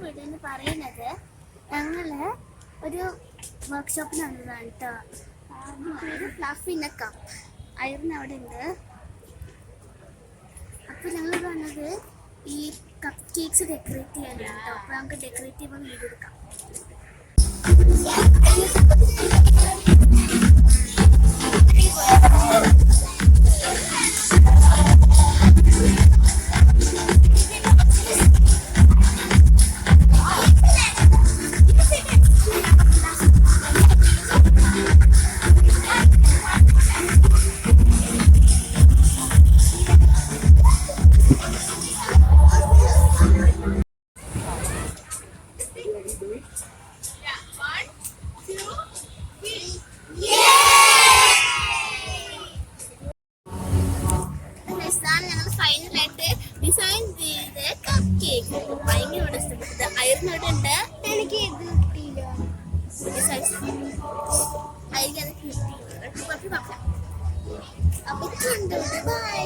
Video എന്ന് പറയുന്നത് ഞങ്ങള് ഒരു വർക്ക്ഷോപ്പിനാണ് കേട്ടോ. പേര് ഫ്ലഫിന്റെ കപ്പ് അയറിന് അവിടെ ഉണ്ട്. അപ്പൊ ഞങ്ങൾ പറഞ്ഞത് ഈ കപ്പ് കേക്ക്സ് ഡെക്കറേറ്റ് ചെയ്യാനാണ് കേട്ടോ. അപ്പൊ നമുക്ക് ഡെക്കറേറ്റ് ചെയ്യുമ്പോൾ വീഡിയോ എടുക്കാം. ഞങ്ങൾ ഫൈനലായിട്ട് ഡിസൈൻ ചെയ്ത കപ്പ് കേക്ക് ഭയങ്കര ഇഷ്ടപ്പെട്ടത്. അയറിനോട് ഉണ്ട്. എനിക്ക് അപ്പൊ ബൈ.